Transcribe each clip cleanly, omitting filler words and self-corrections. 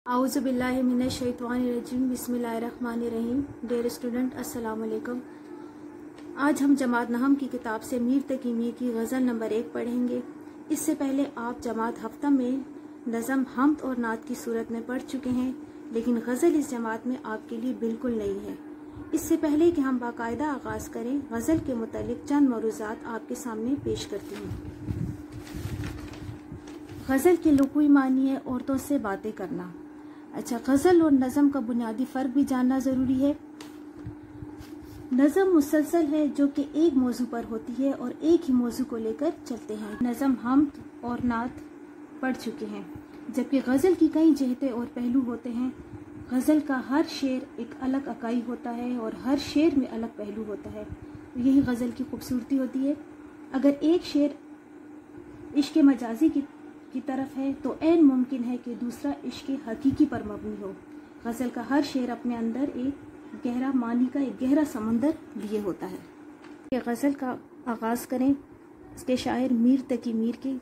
आउज़ुबिल्लाहि मिनश्शैतानिर्रजीम बिस्मिल्लाहिर्रहमानिर्रहीम। Dear student, अस्सलाम वालेकुम। आज हम जमात नहम की किताब से मीर तकी मीर की गज़ल नंबर 1 पढ़ेंगे। इससे पहले आप जमात हफ्ता में नज़म हम्द और नात की सूरत में पढ़ चुके हैं, लेकिन गज़ल इस जमात में आपके लिए बिल्कुल नई है। इससे पहले कि हम बाकायदा आगाज़ करें, गज़ल के मुतालिक चंद मौरूज़ात आपके सामने पेश करती हूँ। गज़ल के लुग़वी मानी है औरतों से बातें करना। अच्छा, गज़ल और नज़म का बुनियादी फ़र्क भी जानना ज़रूरी है। नज़म मुसलसल है जो कि एक मौजू पर होती है और एक ही मौजू को लेकर चलते हैं। नज़म हम्द और नात पढ़ चुके हैं, जबकि गज़ल की कई जहतें और पहलू होते हैं। गज़ल का हर शेर एक अलग इकाई होता है और हर शेर में अलग पहलू होता है। यही गज़ल की खूबसूरती होती है। अगर एक शेर इश्क़ मजाजी की तरफ है तो ऐन मुमकिन है कि दूसरा इश्क़ हकीकी पर मबनी हो। गज़ल का हर शेर अपने अंदर एक गहरा मानी का एक गहरा समंदर लिए होता है। ये गज़ल का आगाज़ करें। इसके शायर मीर तकी मीर के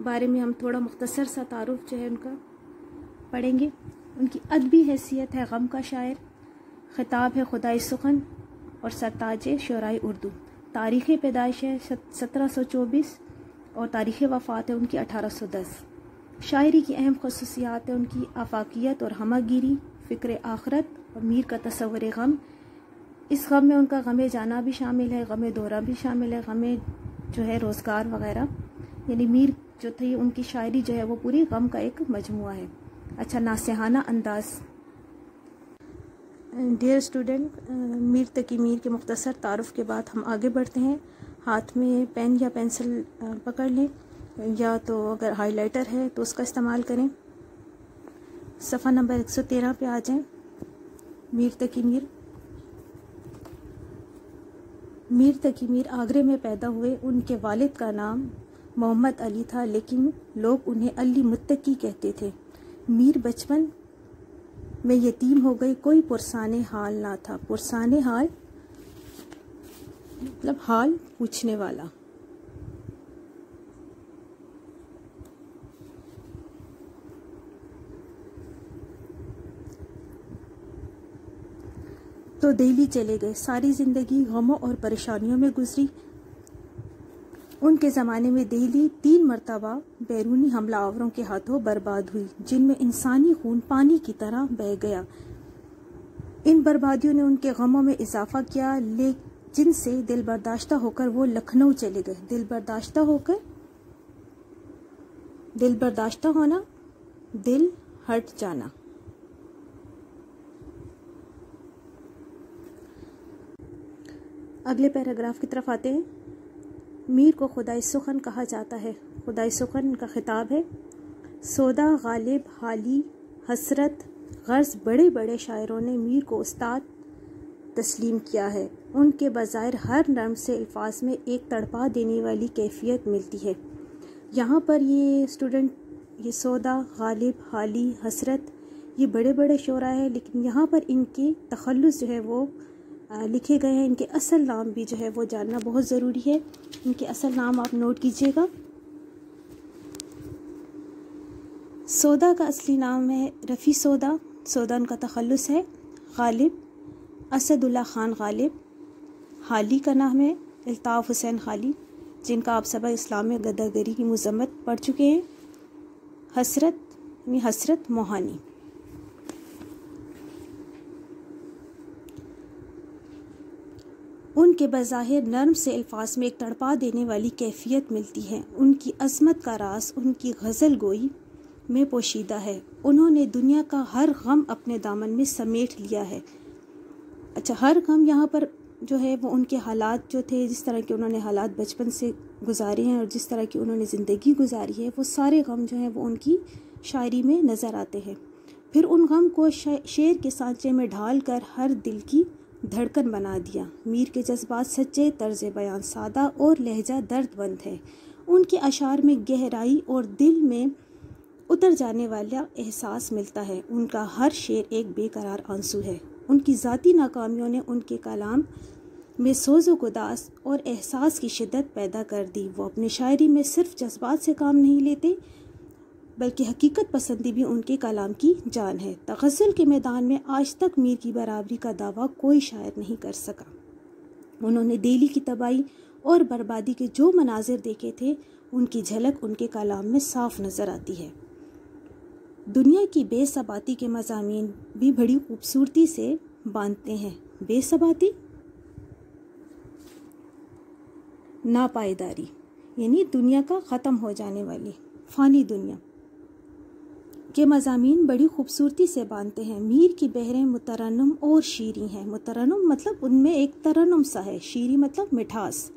बारे में हम थोड़ा मुख्तसर सा तारुफ जो है उनका पढ़ेंगे। उनकी अदबी हैसियत है गम का शायर, ख़िताब है खुदाई सुखन और सरताज शुराए उर्दू। तारीख़ पैदाइश है 1724 और तारीख़ वफ़ात है उनकी 1810। शायरी की अहम ख़ुसूसियात है उनकी आफाकियत और हमागिरी, फ़िक्र आखरत और मीर का तसव्वुर गम। इस गम में उनका गमे जाना भी शामिल है, गमे दौरा भी शामिल है, गमे जो है रोज़गार वग़ैरह। यानी मीर जो थी उनकी शायरी जो है वो पूरी गम का एक मजमुआ है। अच्छा, नासिहाना अंदाज़। डियर स्टूडेंट, मीर तकी मीर के मुख्तसर तारुफ़ के बाद हम आगे बढ़ते हैं। हाथ में पेन या पेंसिल पकड़ लें, या तो अगर हाइलाइटर है तो उसका इस्तेमाल करें। सफ़ा नंबर 113 पे आ जाएं। मीर तकी मीर। मीर तकी मीर आगरे में पैदा हुए। उनके वालिद का नाम मोहम्मद अली था, लेकिन लोग उन्हें अली मुत्तकी कहते थे। मीर बचपन में यतीम हो गई। कोई पुरसाने हाल ना था। पुरसाने हाल मतलब हाल पूछने वाला। तो दिल्ली चले गए। सारी जिंदगी गमों और परेशानियों में गुजरी। उनके ज़माने में दिल्ली 3 मरतबा बैरूनी हमलावरों के हाथों बर्बाद हुई, जिनमें इंसानी खून पानी की तरह बह गया। इन बर्बादियों ने उनके गमों में इजाफा किया, जिनसे दिल बर्दाश्ता होकर वो लखनऊ चले गए। दिल बर्दाश्ता होना, दिल हट जाना। अगले पैराग्राफ की तरफ आते हैं। मीर को खुदाई सुखन कहा जाता है। खुदाई सुखन का खिताब है। सौदा, गालिब, हाली, हसरत, गर्ज बड़े बड़े शायरों ने मीर को उस्ताद तस्लीम किया है। उनके बज़ाहिर हर नर्म से अल्फाज में एक तड़पा देने वाली कैफियत मिलती है। यहाँ पर ये स्टूडेंट, ये सौदा, गालिब, हाली, हसरत, ये बड़े बड़े शोरा है, लेकिन यहाँ पर इनके तखल्लुस जो है वो लिखे गए हैं। इनके असल नाम भी जो है वो जानना बहुत ज़रूरी है। इनके असल नाम आप नोट कीजिएगा। सौदा का असली नाम है रफ़ी सौदा। सौदा उनका तखल्लुस है। गालिब असदुल्ला ख़ान गालिब। हाली का नाम है अल्ताफ़ हुसैन हाली, जिनका आप सबक इस्लाम में गदागरी की मज़म्मत पढ़ चुके हैं। हसरत यानी हसरत मोहानी। उनके बज़ाहिर नर्म से अल्फाज में एक तड़पा देने वाली कैफियत मिलती है। उनकी अज़मत का राज उनकी गज़ल गोई में पोशीदा है। उन्होंने दुनिया का हर गम अपने दामन में समेट लिया है। अच्छा, हर गम यहाँ पर जो है वो उनके हालात जो थे, जिस तरह के उन्होंने हालात बचपन से गुजारे हैं और जिस तरह की उन्होंने ज़िंदगी गुजारी है, वो सारे गम जो हैं वो उनकी शायरी में नज़र आते हैं। फिर उन गम को शेर के सांचे में ढाल कर हर दिल की धड़कन बना दिया। मीर के जज्बात सच्चे, तर्ज बयान सादा और लहजा दर्दबंद है। उनके अशार में गहराई और दिल में उतर जाने वाला एहसास मिलता है। उनका हर शेर एक बेकरार आंसू है। उनकी ज़ाती नाकामियों ने उनके कलाम में सोज़ो गुदास और एहसास की शिद्दत पैदा कर दी। वो अपनी शायरी में सिर्फ जज्बात से काम नहीं लेते, बल्कि हकीकत पसंदी भी उनके कलाम की जान है। तग़ज़्ज़ुल के मैदान में आज तक मीर की बराबरी का दावा कोई शायर नहीं कर सका। उन्होंने दिल्ली की तबाही और बर्बादी के जो मनाजिर देखे थे, उनकी झलक उनके कलाम में साफ नज़र आती है। दुनिया की बेसबाती के मज़ामीन भी बड़ी खूबसूरती से बांधते हैं। बेसबाती, नापायदारी, यानी दुनिया का ख़त्म हो जाने वाली फ़ानी दुनिया के मज़ामीन बड़ी खूबसूरती से बांधते हैं। मीर की बहरें मुतरन्नुम और शीरी हैं। मुतरन्नुम मतलब उनमें एक तरन्नुम सा है, शीरी मतलब मिठास।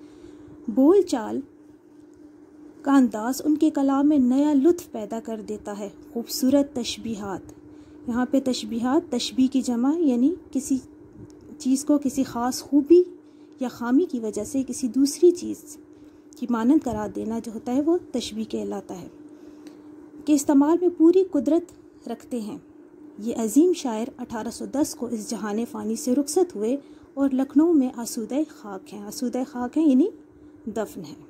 बोल चाल का अंदाज़ उनके कलाम में नया लुत्फ़ पैदा कर देता है। खूबसूरत तशबीहात, यहाँ पे तशबीहात तशबीह की जमा, यानी किसी चीज़ को किसी ख़ास खूबी या खामी की वजह से किसी दूसरी चीज़ की मानंद करार देना जो होता है वो तशबीह कहलाता है, के इस्तेमाल में पूरी कुदरत रखते हैं। ये अजीम शायर 1810 को इस जहान फ़ानी से रुखसत हुए और लखनऊ में आसूदा खाक हैं। आसूदा खाक हैं यानी दफन है।